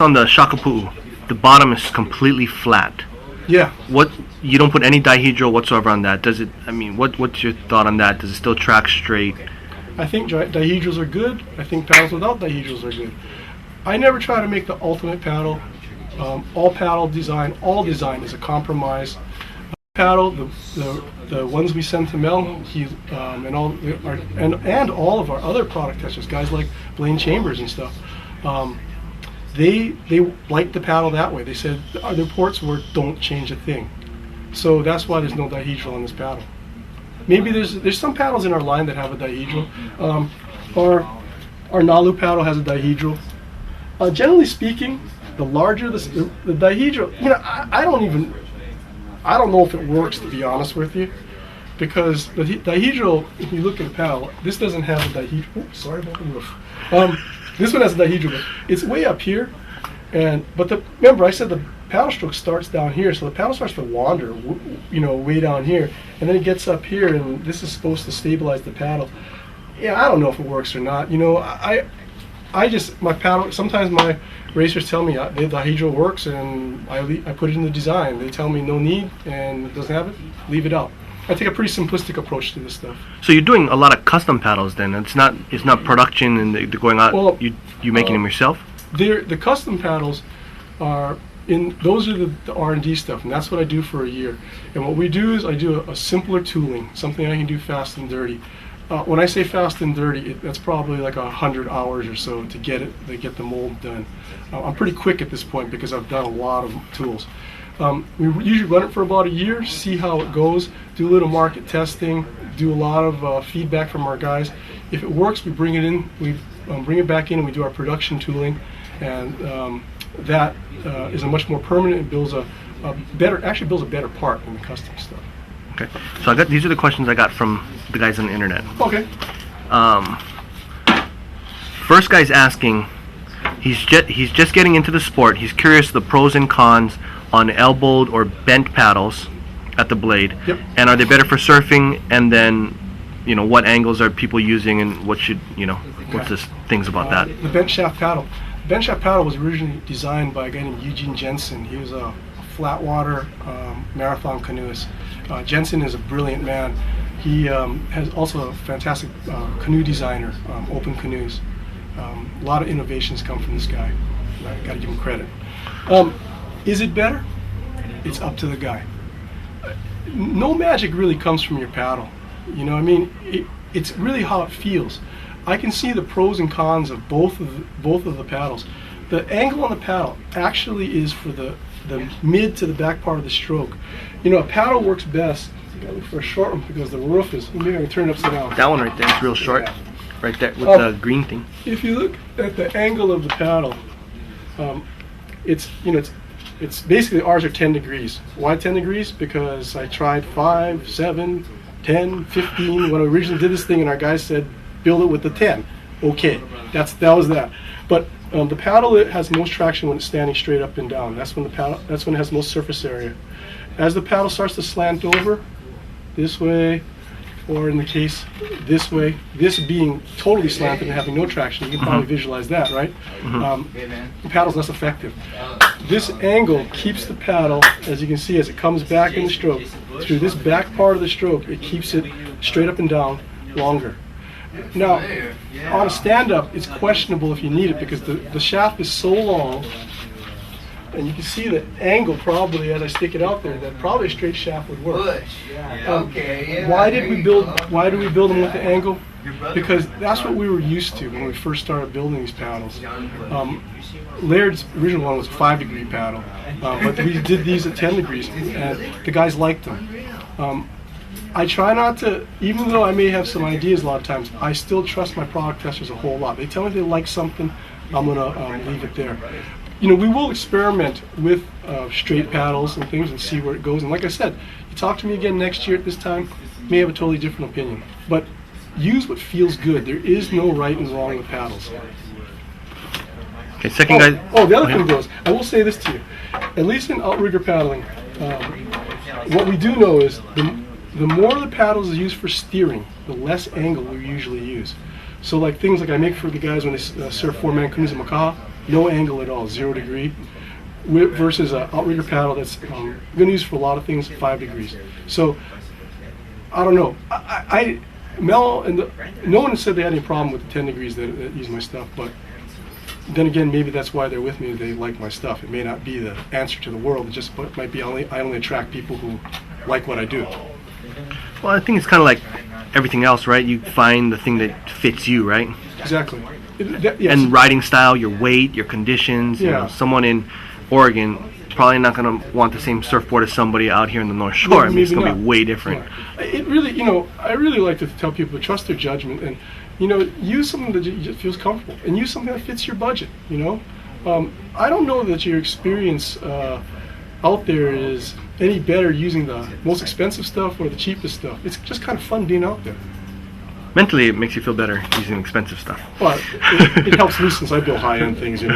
On the Shaka Puu, the bottom is completely flat. Yeah. What, you don't put any dihedral whatsoever on that? Does it? I mean, what's your thought on that? Does it still track straight? I think dihedrals are good. I think paddles without dihedrals are good. I never try to make the ultimate paddle. All design is a compromise. Paddle, the ones we send to Mel, and all of our other product testers, guys like Blaine Chambers and stuff. They liked the paddle that way. They said the reports were don't change a thing. So that's why there's no dihedral on this paddle. Maybe there's some paddles in our line that have a dihedral. Our Nalu paddle has a dihedral. Generally speaking, the larger the dihedral, I don't know if it works, to be honest with you, because the dihedral, if you look at the paddle, this doesn't have a dihedral. Oops, sorry about the roof. This one has a dihedral, but it's way up here. Remember, I said the paddle stroke starts down here, so the paddle starts to wander, way down here, and then it gets up here, and this is supposed to stabilize the paddle. Yeah, I don't know if it works or not. My paddle. Sometimes my racers tell me the dihedral works, and I put it in the design. They tell me no need, and it doesn't have it, leave it out. I take a pretty simplistic approach to this stuff. So you're doing a lot of custom paddles then. It's not production and they're going out. Well, you making them yourself? The custom paddles those are the R&D stuff, and that's what I do for a year. And what we do is I do a simpler tooling, something I can do fast and dirty. When I say fast and dirty, that's probably like 100 hours or so to get the mold done. I'm pretty quick at this point because I've done a lot of tools. We usually run it for about a year, see how it goes, do a little market testing, do a lot of feedback from our guys. If it works, we bring it in, we bring it back in, and we do our production tooling, and that is a much more permanent and builds a better part than the custom stuff. Okay, so these are the questions I got from the guys on the internet. Okay. First guy's asking, he's just getting into the sport. He's curious the pros and cons on elbowed or bent paddles at the blade. Yep. And are they better for surfing? And then, what angles are people using, and what's the things about that? The bent shaft paddle. The bent shaft paddle was originally designed by a guy named Eugene Jensen. He was a flat water marathon canoeist. Jensen is a brilliant man. He has also a fantastic canoe designer, open canoes. A lot of innovations come from this guy. Got to give him credit. Is it better? It's up to the guy. No magic really comes from your paddle. It's really how it feels. I can see the pros and cons of both of the paddles. The angle on the paddle actually is for the mid to the back part of the stroke. A paddle works best. You gotta look for a short one because the roof is. Maybe I can turn it upside down. That one right there is real short, right there with the green thing. If you look at the angle of the paddle, it's basically ours are 10 degrees. Why 10 degrees? Because I tried 5, 7, 10, 15 when I originally did this thing, and our guys said build it with the 10. Okay, that was that. But the paddle, it has most traction when it's standing straight up and down. That's when it has most surface area. As the paddle starts to slant over, this way, or in the case this way, this being totally slanted and having no traction, you can probably visualize that, right? The paddle's less effective. This angle keeps the paddle, as you can see, as it comes back in the stroke, through this back part of the stroke, it keeps it straight up and down longer. Now, on a stand-up, it's questionable if you need it because the shaft is so long, and you can see the angle probably as I stick it out there that probably a straight shaft would work. Why do we build them with the angle? Because that's what we were used to when we first started building these paddles. Laird's original one was a 5-degree paddle, but we did these at 10 degrees, and the guys liked them. I try not to, even though I may have some ideas a lot of times, I still trust my product testers a whole lot. They tell me they like something, I'm going to leave it there. We will experiment with straight paddles and things and see where it goes. And like I said, you talk to me again next year at this time, may have a totally different opinion. But use what feels good. There is no right and wrong with paddles. Okay, second guy. The other thing goes, I will say this to you. At least in outrigger paddling, what we do know is the more the paddles is used for steering, the less angle we usually use. So like things like I make for the guys when they surf 4-man canoes in Makaha, no angle at all, 0 degree, versus an outrigger paddle that's going to use for a lot of things 5 degrees. So I don't know. Mel and no one said they had any problem with the 10 degrees that use my stuff, but then again, maybe that's why they're with me. They like my stuff. It may not be the answer to the world. It just might be I only attract people who like what I do. Well, I think it's kind of like everything else, right? You find the thing that fits you, right? Exactly. Yes. And riding style, your weight, your conditions. You know, someone in Oregon probably not going to want the same surfboard as somebody out here in the North Shore. I mean, it's going to be way different. Yeah. It really, I really like to tell people to trust their judgment and, use something that just feels comfortable and use something that fits your budget. I don't know that your experience out there is any better using the most expensive stuff or the cheapest stuff. It's just kind of fun being out there. Mentally, it makes you feel better using expensive stuff. Well, it helps me since I build high-end things, so,